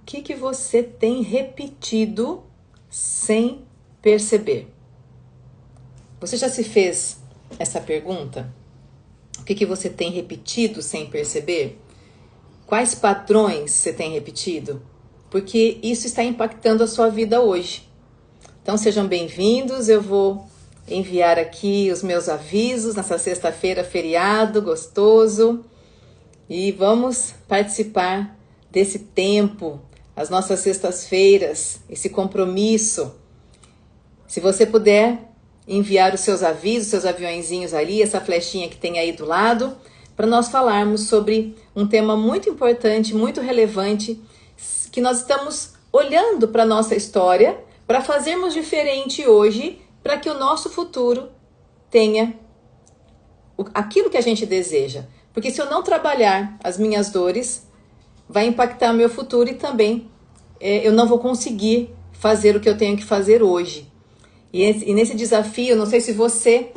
que você tem repetido sem perceber? Você já se fez essa pergunta? O que você tem repetido sem perceber? Quais padrões você tem repetido? Porque isso está impactando a sua vida hoje. Então sejam bem-vindos, eu vou enviar aqui os meus avisos nessa sexta-feira, feriado gostoso. E vamos participar desse tempo, as nossas sextas-feiras, esse compromisso. Se você puder enviar os seus avisos, seus aviõezinhos ali, essa flechinha que tem aí do lado, para nós falarmos sobre um tema muito importante, muito relevante, que nós estamos olhando para a nossa história, para fazermos diferente hoje, para que o nosso futuro tenha aquilo que a gente deseja. Porque se eu não trabalhar as minhas dores, vai impactar o meu futuro e também eu não vou conseguir fazer o que eu tenho que fazer hoje. E nesse desafio, não sei se você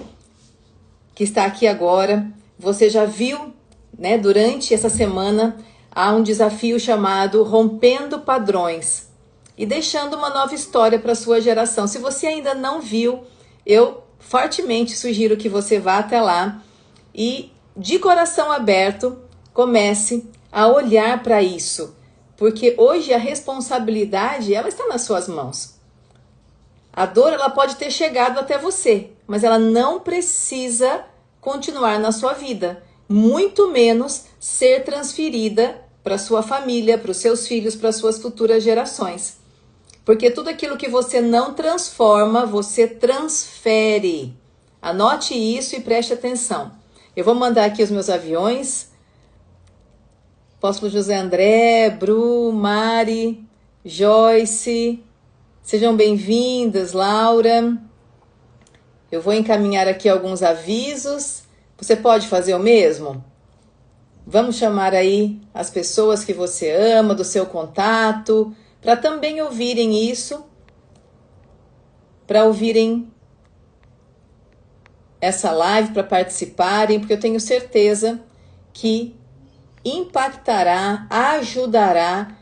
que está aqui agora, você já viu, né, durante essa semana, há um desafio chamado Rompendo Padrões e deixando uma nova história para a sua geração. Se você ainda não viu, eu fortemente sugiro que você vá até lá e, de coração aberto, comece a olhar para isso, porque hoje a responsabilidade ela está nas suas mãos. A dor ela pode ter chegado até você, mas ela não precisa continuar na sua vida, muito menos ser transferida para sua família, para os seus filhos, para as suas futuras gerações. Porque tudo aquilo que você não transforma, você transfere. Anote isso e preste atenção. Eu vou mandar aqui os meus aviões. Apóstolo José André, Bru, Mari, Joyce, sejam bem-vindas, Laura. Eu vou encaminhar aqui alguns avisos. Você pode fazer o mesmo? Vamos chamar aí as pessoas que você ama, do seu contato, para também ouvirem isso, para ouvirem essa live, para participarem, porque eu tenho certeza que impactará, ajudará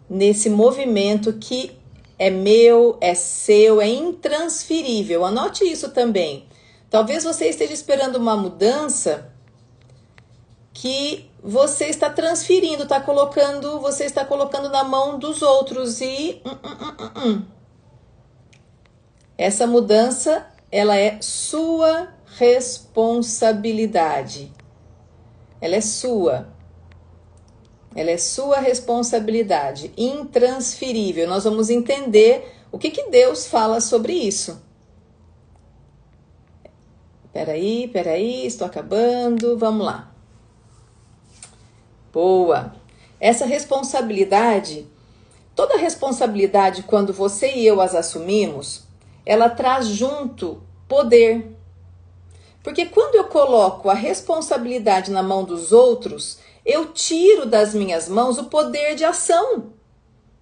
nesse movimento que é meu, é seu, é intransferível. Anote isso também. Talvez você esteja esperando uma mudança que você está transferindo, você está colocando na mão dos outros e essa mudança, ela é sua responsabilidade. Ela é sua. Ela é sua responsabilidade, intransferível. Nós vamos entender o que Deus fala sobre isso. Peraí, estou acabando. Vamos lá. Boa. Essa responsabilidade, toda responsabilidade, quando você e eu as assumimos, ela traz junto poder. Porque quando eu coloco a responsabilidade na mão dos outros, eu tiro das minhas mãos o poder de ação.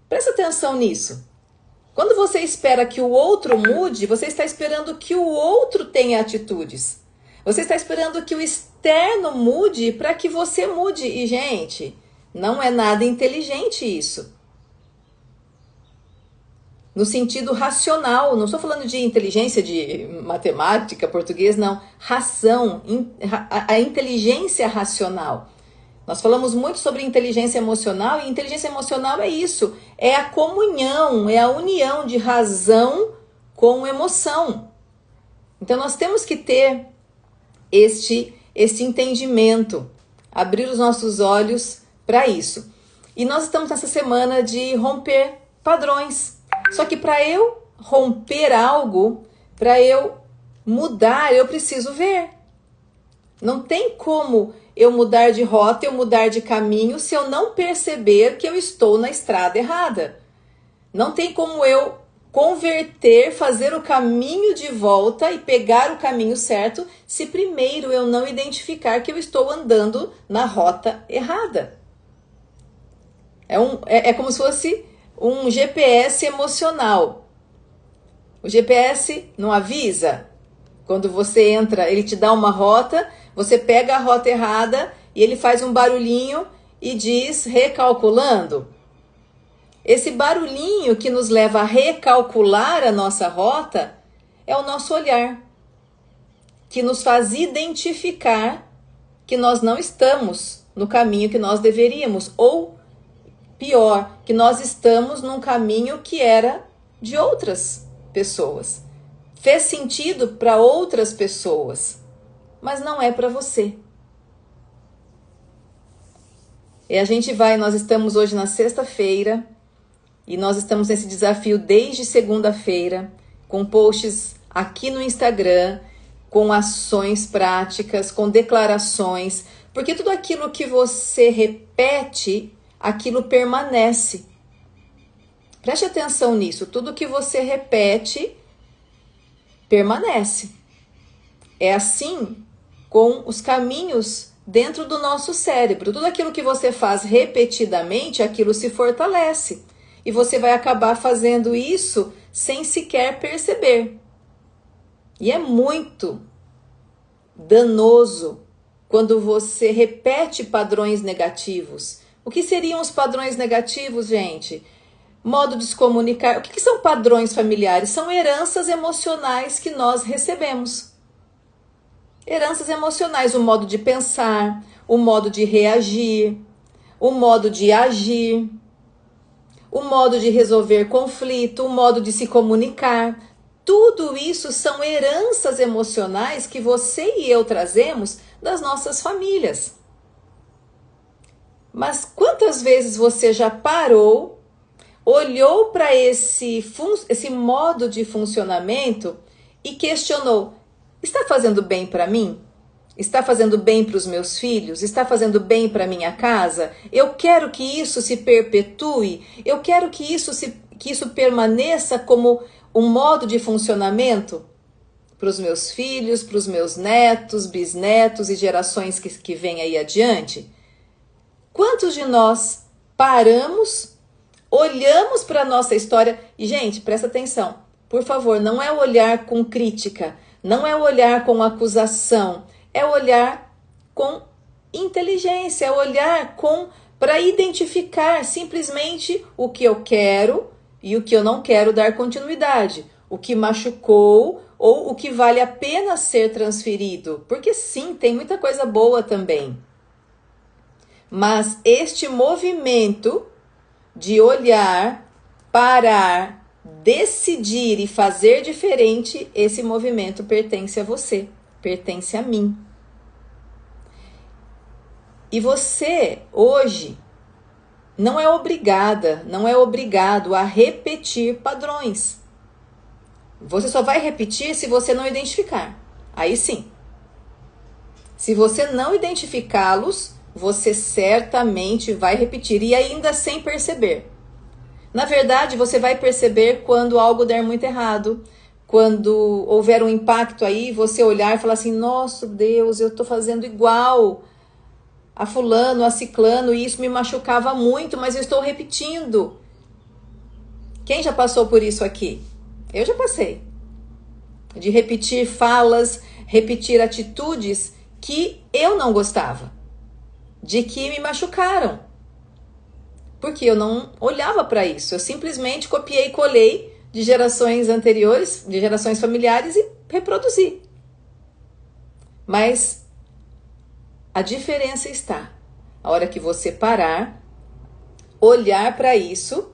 Presta atenção nisso. Quando você espera que o outro mude, você está esperando que o outro tenha atitudes. Você está esperando que o externo mude para que você mude. E, gente, não é nada inteligente isso. No sentido racional, não estou falando de inteligência de matemática, português, não. Razão, a inteligência racional. Nós falamos muito sobre inteligência emocional e inteligência emocional é isso, é a comunhão, é a união de razão com emoção. Então nós temos que ter este entendimento, abrir os nossos olhos para isso. E nós estamos nessa semana de romper padrões. Só que para eu romper algo, para eu mudar, eu preciso ver. Não tem como eu mudar de rota, eu mudar de caminho, se eu não perceber que eu estou na estrada errada. Não tem como eu converter, fazer o caminho de volta e pegar o caminho certo, se primeiro eu não identificar que eu estou andando na rota errada. É como se fosse um GPS emocional. O GPS não avisa. Quando você entra, ele te dá uma rota, você pega a rota errada e ele faz um barulhinho e diz recalculando. Esse barulhinho que nos leva a recalcular a nossa rota é o nosso olhar, que nos faz identificar que nós não estamos no caminho que nós deveríamos, ou pior, que nós estamos num caminho que era de outras pessoas. Fez sentido para outras pessoas, mas não é para você. E a gente nós estamos hoje na sexta-feira, e nós estamos nesse desafio desde segunda-feira, com posts aqui no Instagram, com ações práticas, com declarações, porque tudo aquilo que você repete, aquilo permanece. Preste atenção nisso, tudo que você repete, permanece. É assim com os caminhos dentro do nosso cérebro. Tudo aquilo que você faz repetidamente, aquilo se fortalece. E você vai acabar fazendo isso sem sequer perceber. E é muito danoso quando você repete padrões negativos. O que seriam os padrões negativos, gente? Modo de se comunicar. O que são padrões familiares? São heranças emocionais que nós recebemos. Heranças emocionais, o modo de pensar, o modo de reagir, o modo de agir, o modo de resolver conflito, o modo de se comunicar. Tudo isso são heranças emocionais que você e eu trazemos das nossas famílias. Mas quantas vezes você já parou, olhou para esse modo de funcionamento e questionou: está fazendo bem para mim? Está fazendo bem para os meus filhos? Está fazendo bem para minha casa? Eu quero que isso se perpetue? Eu quero que isso permaneça como um modo de funcionamento para os meus filhos, para os meus netos, bisnetos e gerações que vêm aí adiante? Quantos de nós paramos, olhamos para a nossa história e, gente, presta atenção, por favor, não é olhar com crítica, não é olhar com acusação, é olhar com inteligência, é olhar para identificar simplesmente o que eu quero e o que eu não quero dar continuidade, o que machucou ou o que vale a pena ser transferido, porque sim, tem muita coisa boa também. Mas este movimento de olhar, parar, decidir e fazer diferente, esse movimento pertence a você, pertence a mim. E você, hoje, não é obrigada, não é obrigado a repetir padrões. Você só vai repetir se você não identificar. Aí sim. Se você não identificá-los, você certamente vai repetir e ainda sem perceber. Na verdade, você vai perceber quando algo der muito errado, quando houver um impacto aí, você olhar e falar assim: nossa Deus, eu estou fazendo igual a fulano, a ciclano, e isso me machucava muito, mas eu estou repetindo. Quem já passou por isso aqui? Eu já passei. De repetir falas, repetir atitudes que eu não gostava, de que me machucaram. Porque eu não olhava para isso. Eu simplesmente copiei e colei de gerações anteriores, de gerações familiares e reproduzi. Mas a diferença está a hora que você parar, olhar para isso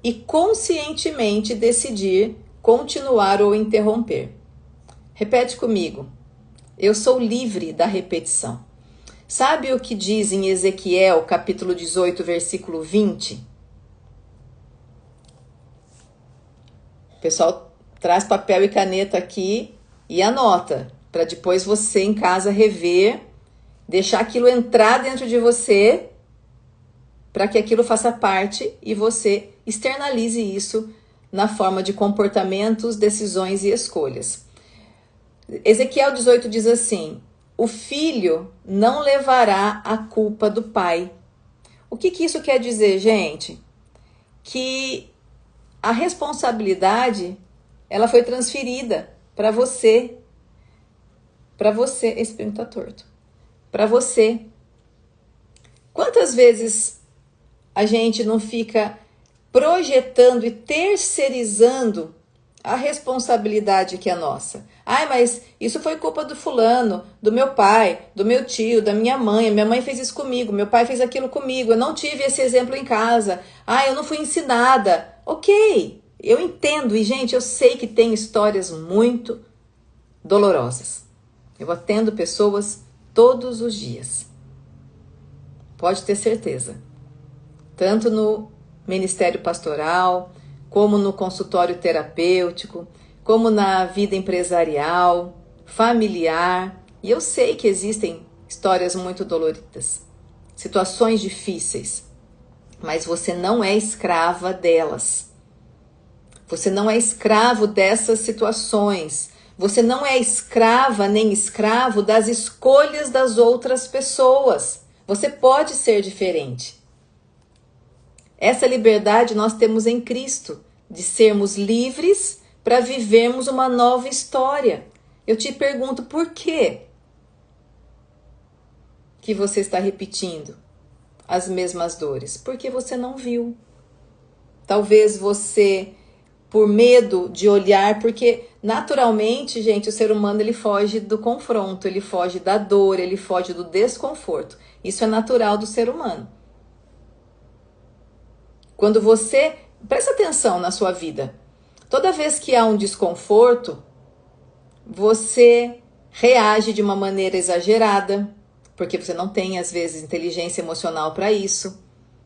e conscientemente decidir continuar ou interromper. Repete comigo. Eu sou livre da repetição. Sabe o que diz em Ezequiel, capítulo 18, versículo 20? O pessoal traz papel e caneta aqui e anota, para depois você em casa rever, deixar aquilo entrar dentro de você, para que aquilo faça parte e você externalize isso na forma de comportamentos, decisões e escolhas. Ezequiel 18 diz assim: o filho não levará a culpa do pai. O que isso quer dizer, gente? Que a responsabilidade, ela foi transferida para você. Para você. Esse primo tá torto. Para você. Quantas vezes a gente não fica projetando e terceirizando a responsabilidade que é nossa. Ai, mas isso foi culpa do fulano, do meu pai, do meu tio, da minha mãe fez isso comigo, meu pai fez aquilo comigo, eu não tive esse exemplo em casa. Ai, eu não fui ensinada. Ok, eu entendo e, gente, eu sei que tem histórias muito dolorosas. Eu atendo pessoas todos os dias. Pode ter certeza. Tanto no ministério pastoral, como no consultório terapêutico, como na vida empresarial, familiar. E eu sei que existem histórias muito doloridas, situações difíceis, mas você não é escrava delas. Você não é escravo dessas situações. Você não é escrava nem escravo das escolhas das outras pessoas. Você pode ser diferente. Essa liberdade nós temos em Cristo, de sermos livres para vivermos uma nova história. Eu te pergunto, por quê que você está repetindo as mesmas dores? Porque você não viu. Talvez você, por medo de olhar, porque naturalmente, gente, o ser humano ele foge do confronto, ele foge da dor, ele foge do desconforto. Isso é natural do ser humano. Quando você, presta atenção na sua vida, toda vez que há um desconforto, você reage de uma maneira exagerada, porque você não tem, às vezes, inteligência emocional para isso,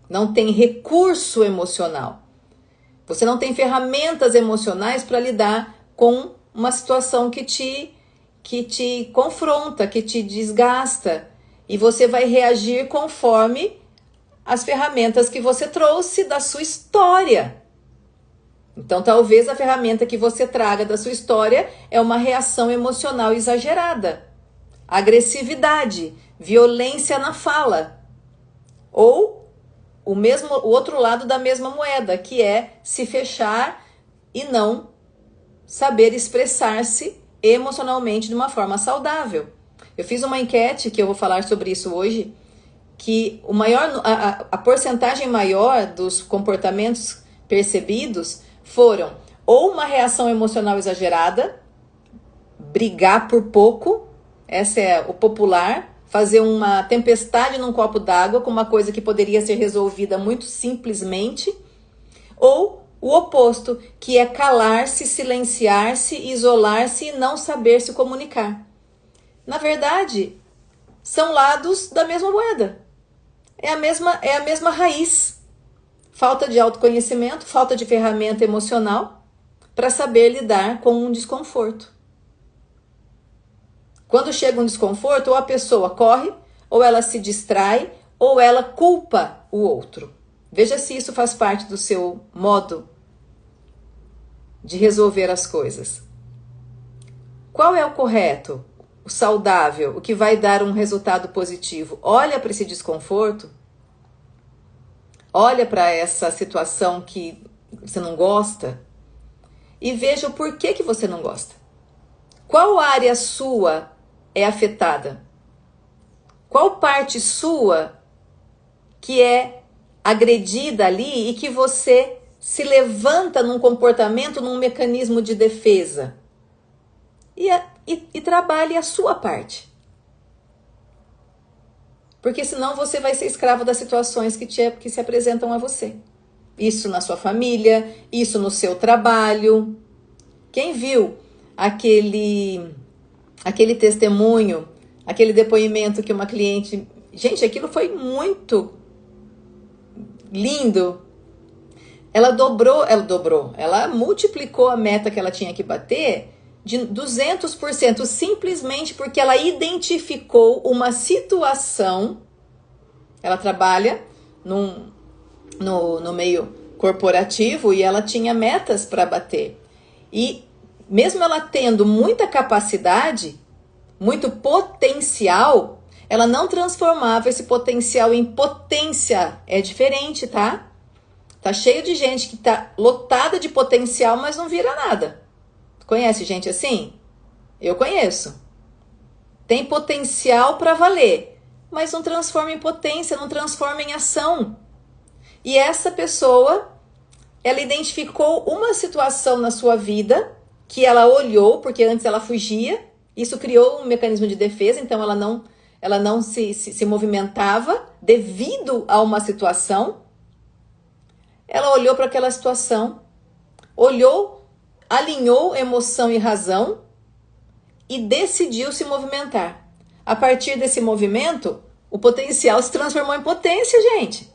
não tem recurso emocional, você não tem ferramentas emocionais para lidar com uma situação que te confronta, que te desgasta, e você vai reagir conforme as ferramentas que você trouxe da sua história. Então, talvez a ferramenta que você traga da sua história é uma reação emocional exagerada, agressividade, violência na fala, ou o outro lado da mesma moeda, que é se fechar e não saber expressar-se emocionalmente de uma forma saudável. Eu fiz uma enquete, que eu vou falar sobre isso hoje, que a porcentagem maior dos comportamentos percebidos foram ou uma reação emocional exagerada, brigar por pouco, essa é o popular, fazer uma tempestade num copo d'água com uma coisa que poderia ser resolvida muito simplesmente, ou o oposto, que é calar-se, silenciar-se, isolar-se e não saber se comunicar. Na verdade, são lados da mesma moeda. É a mesma raiz. Falta de autoconhecimento, falta de ferramenta emocional para saber lidar com um desconforto. Quando chega um desconforto, ou a pessoa corre, ou ela se distrai, ou ela culpa o outro. Veja se isso faz parte do seu modo de resolver as coisas. Qual é o correto? O saudável, o que vai dar um resultado positivo? Olha para esse desconforto, olha para essa situação que você não gosta e veja o porquê que você não gosta. Qual área sua é afetada? Qual parte sua que é agredida ali e que você se levanta num comportamento, num mecanismo de defesa? E trabalhe a sua parte. Porque senão você vai ser escravo das situações que se apresentam a você. Isso na sua família, isso no seu trabalho. Quem viu aquele testemunho, aquele depoimento que uma cliente... Gente, aquilo foi muito lindo. Ela multiplicou a meta que ela tinha que bater de 200%, simplesmente porque ela identificou uma situação. Ela trabalha no meio corporativo e ela tinha metas para bater. E mesmo ela tendo muita capacidade, muito potencial, ela não transformava esse potencial em potência. É diferente, tá? Tá cheio de gente que tá lotada de potencial, mas não vira nada. Conhece gente assim? Eu conheço. Tem potencial para valer, mas não transforma em potência, não transforma em ação. E essa pessoa ela identificou uma situação na sua vida que ela olhou, porque antes ela fugia, isso criou um mecanismo de defesa, então ela não se movimentava devido a uma situação. Ela olhou para aquela situação, olhou, alinhou emoção e razão e decidiu se movimentar. A partir desse movimento, o potencial se transformou em potência, gente.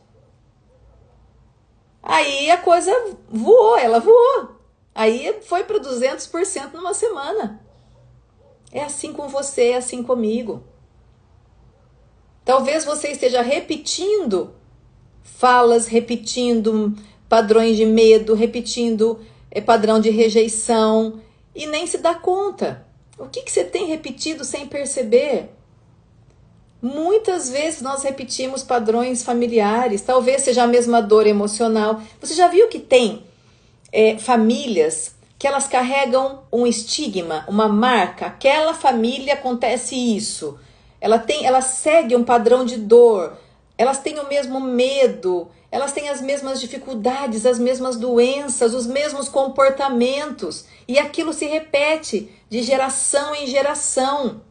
Aí a coisa voou, ela voou. Aí foi para 200% numa semana. É assim com você, é assim comigo. Talvez você esteja repetindo falas, repetindo padrões de medo, repetindo padrão de rejeição e nem se dá conta. O que você tem repetido sem perceber? Muitas vezes nós repetimos padrões familiares, talvez seja a mesma dor emocional. Você já viu que tem famílias que elas carregam um estigma, uma marca? Aquela família acontece isso. Ela segue um padrão de dor, elas têm o mesmo medo, elas têm as mesmas dificuldades, as mesmas doenças, os mesmos comportamentos. E aquilo se repete de geração em geração.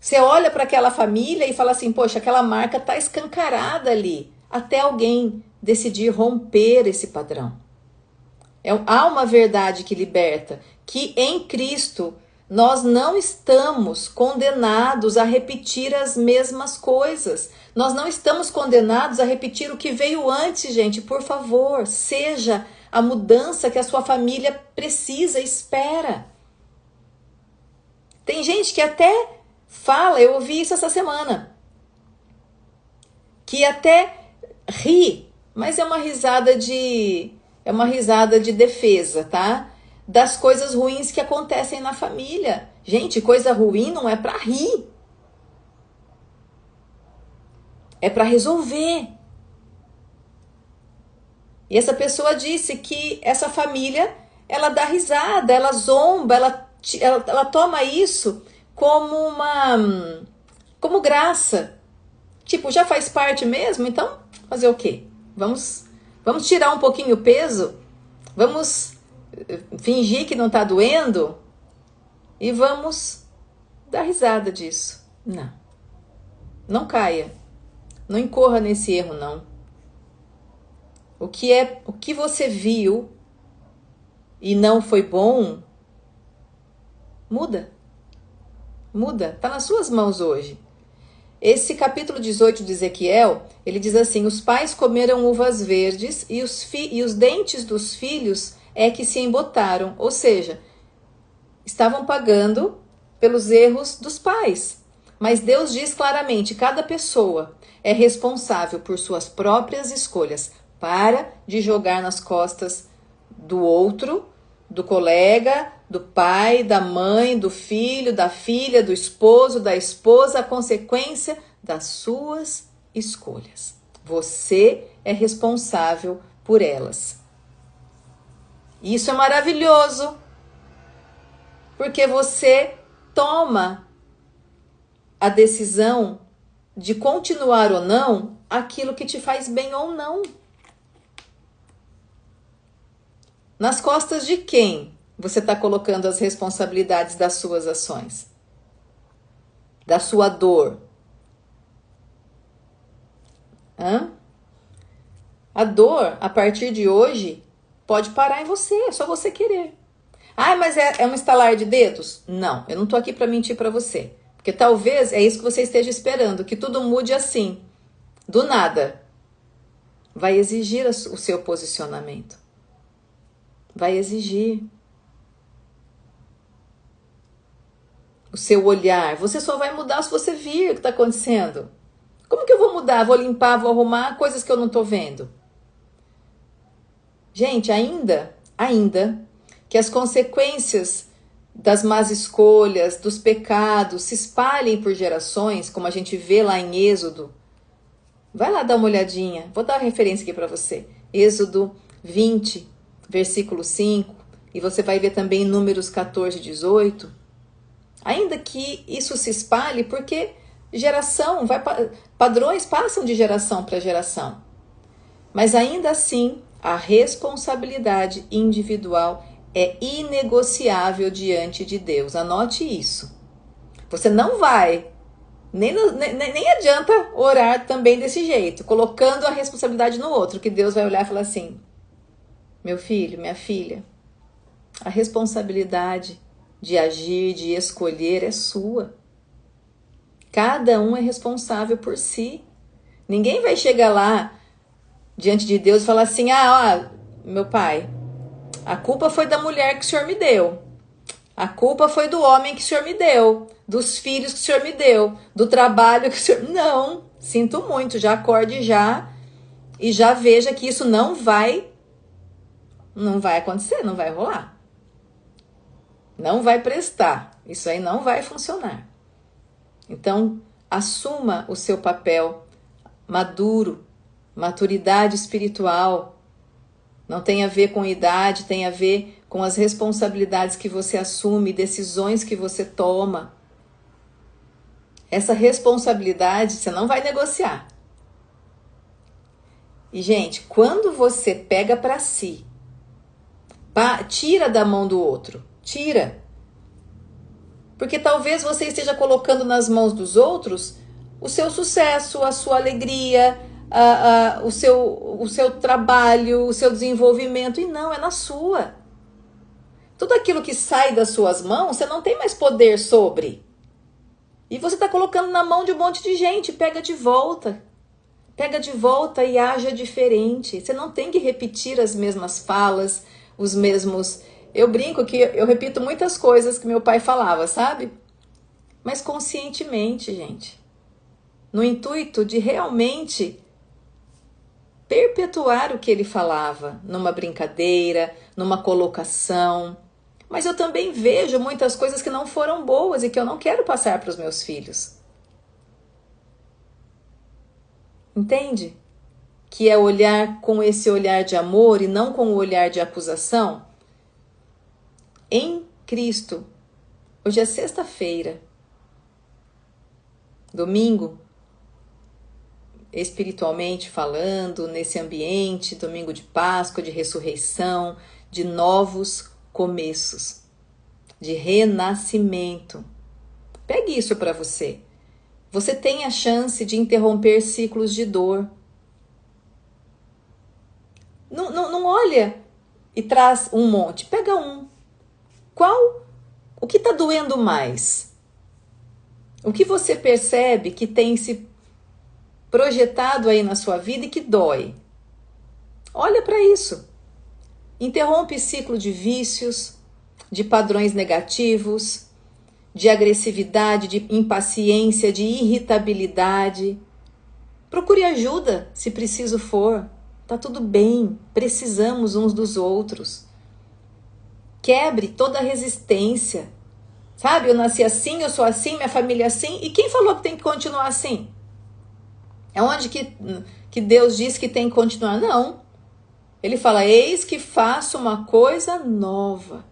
Você olha para aquela família e fala assim, poxa, aquela marca está escancarada ali, até alguém decidir romper esse padrão. Há uma verdade que liberta, que em Cristo nós não estamos condenados a repetir as mesmas coisas. Nós não estamos condenados a repetir o que veio antes, gente. Por favor, seja a mudança que a sua família precisa, espera. Tem gente que até fala, eu ouvi isso essa semana, que até ri, mas é uma risada de defesa, tá? Das coisas ruins que acontecem na família. Gente, coisa ruim não é para rir. É para resolver. E essa pessoa disse que essa família, ela dá risada, ela zomba, ela toma isso como graça. Tipo, já faz parte mesmo? Então, fazer o quê? Vamos tirar um pouquinho o peso? Vamos fingir que não tá doendo? E vamos dar risada disso. Não caia. Não incorra nesse erro, não. O que você viu e não foi bom, muda. Muda, tá nas suas mãos hoje. Esse capítulo 18 de Ezequiel, ele diz assim, os pais comeram uvas verdes e os dentes dos filhos que se embotaram, ou seja, estavam pagando pelos erros dos pais. Mas Deus diz claramente, cada pessoa é responsável por suas próprias escolhas. Para de jogar nas costas do outro, do colega, do pai, da mãe, do filho, da filha, do esposo, da esposa, a consequência das suas escolhas. Você é responsável por elas. Isso é maravilhoso, porque você toma a decisão de continuar ou não aquilo que te faz bem ou não. Nas costas de quem você está colocando as responsabilidades das suas ações? Da sua dor? A dor, a partir de hoje, pode parar em você, é só você querer. Mas é um estalar de dedos? Não, eu não estou aqui para mentir para você. Porque talvez é isso que você esteja esperando, que tudo mude assim, do nada. Vai exigir o seu posicionamento. Vai exigir o seu olhar. Você só vai mudar se você vir o que está acontecendo. Como que eu vou mudar? Vou limpar, vou arrumar coisas que eu não estou vendo. Gente, ainda que as consequências das más escolhas, dos pecados se espalhem por gerações, como a gente vê lá em Êxodo. Vai lá dar uma olhadinha. Vou dar uma referência aqui para você. Êxodo 20, versículo 5. E você vai ver também Números 14, 18. Ainda que isso se espalhe, porque padrões passam de geração para geração. Mas ainda assim, A responsabilidade individual é inegociável diante de Deus. Anote isso. Você não vai, nem adianta orar também desse jeito, colocando a responsabilidade no outro, que Deus vai olhar e falar assim: meu filho, minha filha, a responsabilidade de agir, de escolher é sua. Cada um é responsável por si. Ninguém vai chegar lá diante de Deus e falar assim: ah, ó, meu pai, a culpa foi da mulher que o senhor me deu. A culpa foi do homem que o senhor me deu, dos filhos que o senhor me deu, do trabalho que o senhor... Não, sinto muito, já acorde já e já veja que isso não vai acontecer, não vai rolar. Não vai prestar, isso aí não vai funcionar. Então, assuma o seu papel maduro, maturidade espiritual. Não tem a ver com idade, tem a ver com as responsabilidades que você assume, decisões que você toma. Essa responsabilidade você não vai negociar. E, gente, quando você pega para si, tira da mão do outro, tira. Porque talvez você esteja colocando nas mãos dos outros o seu sucesso, a sua alegria, o seu trabalho, o seu desenvolvimento, e não, é na sua. Tudo aquilo que sai das suas mãos, você não tem mais poder sobre. E você está colocando na mão de um monte de gente. Pega de volta e haja diferente. Você não tem que repetir as mesmas falas, os mesmos... Eu brinco que eu repito muitas coisas que meu pai falava, sabe? Mas conscientemente, gente. No intuito de realmente perpetuar o que ele falava, numa brincadeira, numa colocação. Mas eu também vejo muitas coisas que não foram boas e que eu não quero passar para os meus filhos. Entende? Que é olhar com esse olhar de amor e não com o olhar de acusação. Em Cristo. Hoje é sexta-feira. Domingo. Espiritualmente falando, nesse ambiente, domingo de Páscoa, de ressurreição, de novos começos, de renascimento. Pegue isso para você. Você tem a chance de interromper ciclos de dor. Não olha e traz um monte, pega um. O que está doendo mais? O que você percebe que tem se projetado aí na sua vida e que dói? Olha para isso. Interrompe ciclo de vícios, de padrões negativos, de agressividade, de impaciência, de irritabilidade. Procure ajuda se preciso for. Tá tudo bem, precisamos uns dos outros. Quebre toda a resistência. Sabe, eu nasci assim, eu sou assim, minha família é assim. E quem falou que tem que continuar assim? É onde que Deus diz que tem que continuar? Não. Ele fala, eis que faço uma coisa nova.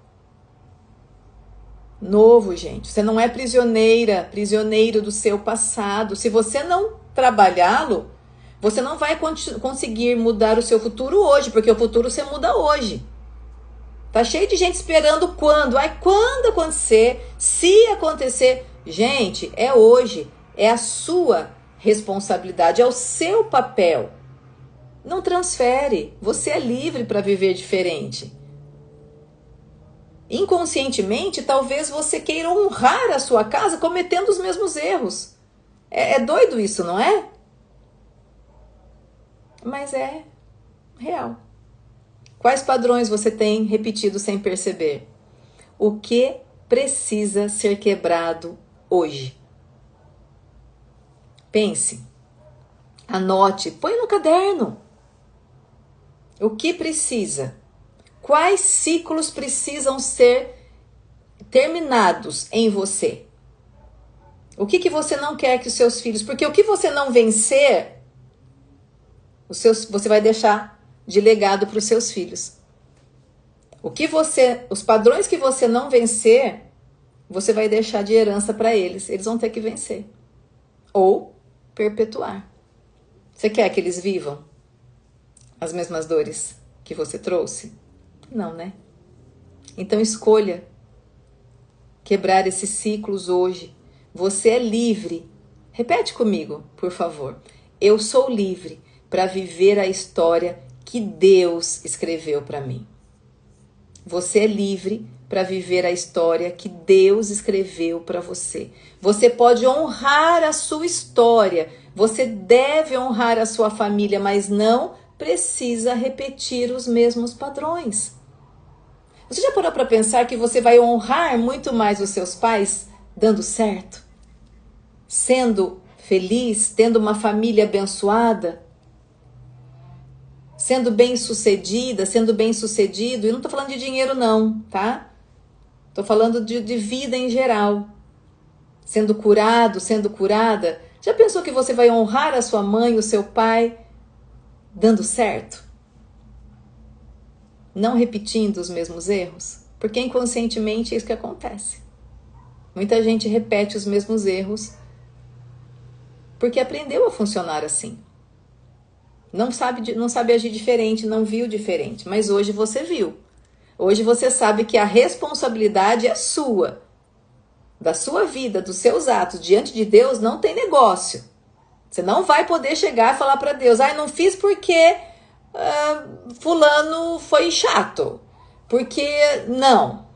Novo, gente. Você não é prisioneiro do seu passado. Se você não trabalhá-lo, você não vai conseguir mudar o seu futuro hoje, porque o futuro você muda hoje. Tá cheio de gente esperando quando? Quando acontecer? Se acontecer? Gente, é hoje. É a sua responsabilidade, é o seu papel. Não transfere. Você é livre para viver diferente. Inconscientemente, talvez você queira honrar a sua casa cometendo os mesmos erros. É doido isso, não é? Mas é real. Quais padrões você tem repetido sem perceber? O que precisa ser quebrado hoje? Pense, anote, põe no caderno. O que precisa? Quais ciclos precisam ser terminados em você? O que você não quer que os seus filhos... Porque o que você não vencer, você vai deixar de legado para os seus filhos. Os padrões que você não vencer, você vai deixar de herança para eles. Eles vão ter que vencer. Ou perpetuar. Você quer que eles vivam as mesmas dores que você trouxe? Não, né? Então escolha quebrar esses ciclos hoje. Você é livre. Repete comigo, por favor. Eu sou livre para viver a história que Deus escreveu para mim. Você é livre para viver a história que Deus escreveu para você. Você pode honrar a sua história. Você deve honrar a sua família, mas não precisa repetir os mesmos padrões. Você já parou para pensar que você vai honrar muito mais os seus pais dando certo? Sendo feliz, tendo uma família abençoada? Sendo bem-sucedida, sendo bem-sucedido? E não estou falando de dinheiro não, tá? Estou falando de vida em geral. Sendo curado, sendo curada. Já pensou que você vai honrar a sua mãe, o seu pai, dando certo? Não repetindo os mesmos erros? Porque inconscientemente é isso que acontece. Muita gente repete os mesmos erros porque aprendeu a funcionar assim. Não sabe agir diferente, não viu diferente, mas hoje você viu. Hoje você sabe que a responsabilidade é sua, da sua vida, dos seus atos. Diante de Deus não tem negócio. Você não vai poder chegar e falar para Deus, não fiz porque fulano foi chato. Porque não.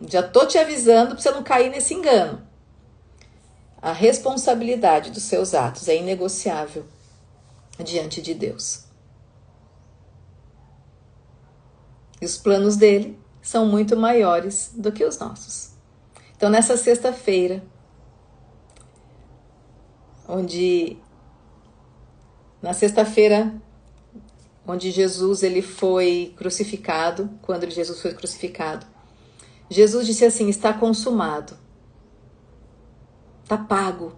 Já tô te avisando para você não cair nesse engano. A responsabilidade dos seus atos é inegociável diante de Deus. E os planos dele são muito maiores do que os nossos. Então, nessa sexta-feira, onde Jesus ele foi crucificado, quando Jesus foi crucificado, Jesus disse assim: está consumado, está pago.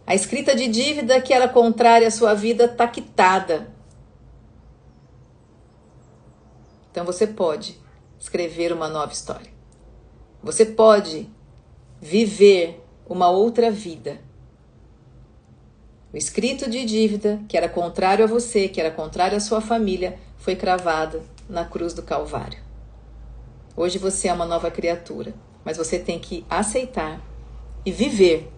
A escrita de dívida que era contrária à sua vida está quitada. Então você pode escrever uma nova história. Você pode viver uma outra vida. O escrito de dívida que era contrário a você, que era contrário à sua família, foi cravado na cruz do Calvário. Hoje você é uma nova criatura, mas você tem que aceitar e viver,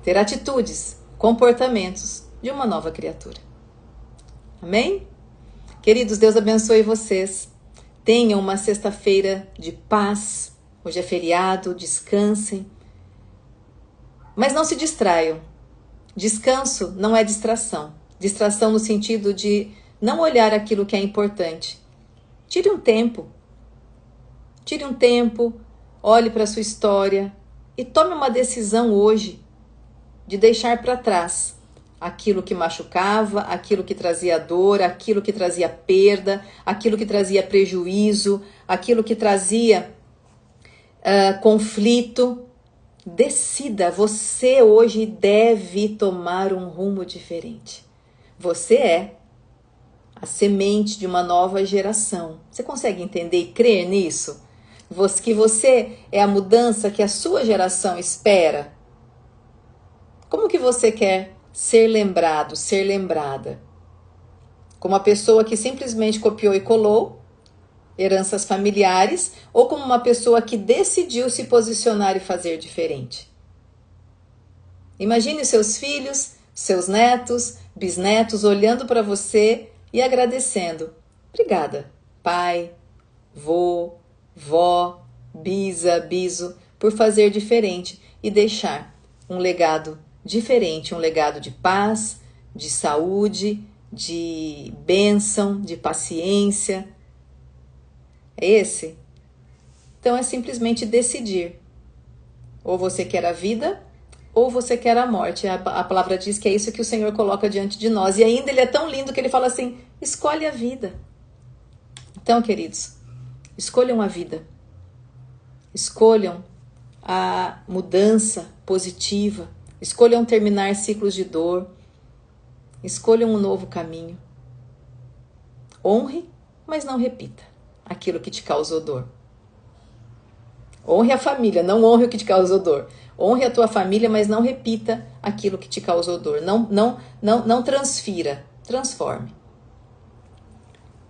ter atitudes, comportamentos de uma nova criatura. Amém? Queridos, Deus abençoe vocês. Tenham uma sexta-feira de paz. Hoje é feriado, descansem. Mas não se distraiam. Descanso não é distração. Distração no sentido de não olhar aquilo que é importante. Tire um tempo. Tire um tempo, olhe para a sua história e tome uma decisão hoje de deixar para trás aquilo que machucava, aquilo que trazia dor, aquilo que trazia perda, aquilo que trazia prejuízo, aquilo que trazia conflito. Decida, você hoje deve tomar um rumo diferente. Você é a semente de uma nova geração. Você consegue entender e crer nisso? Que você é a mudança que a sua geração espera? Como que você quer ser lembrado, ser lembrada? Como uma pessoa que simplesmente copiou e colou heranças familiares, ou como uma pessoa que decidiu se posicionar e fazer diferente? Imagine seus filhos, seus netos, bisnetos olhando para você e agradecendo. Obrigada, pai, vô, vó, bisa, biso, por fazer diferente e deixar um legado diferente, um legado de paz, de saúde, de bênção, de paciência. É esse? Então é simplesmente decidir. Ou você quer a vida, ou você quer a morte. A palavra diz que é isso que o Senhor coloca diante de nós. E ainda ele é tão lindo que ele fala assim, escolhe a vida. Então, queridos, escolham a vida. Escolham a mudança positiva. Escolham terminar ciclos de dor. Escolham um novo caminho. Honre, mas não repita aquilo que te causou dor. Honre a família, não honre o que te causou dor. Honre a tua família, mas não repita aquilo que te causou dor. Não transfira, transforme.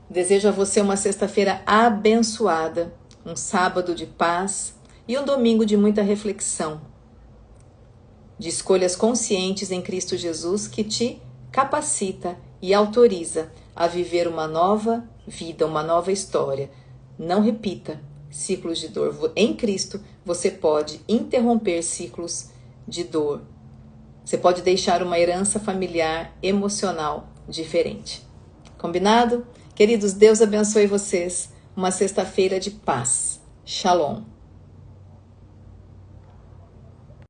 Desejo a você uma sexta-feira abençoada, um sábado de paz e um domingo de muita reflexão, de escolhas conscientes em Cristo Jesus que te capacita e autoriza a viver uma nova vida, uma nova história. Não repita ciclos de dor. Em Cristo, você pode interromper ciclos de dor. Você pode deixar uma herança familiar, emocional diferente. Combinado? Queridos, Deus abençoe vocês. Uma sexta-feira de paz. Shalom.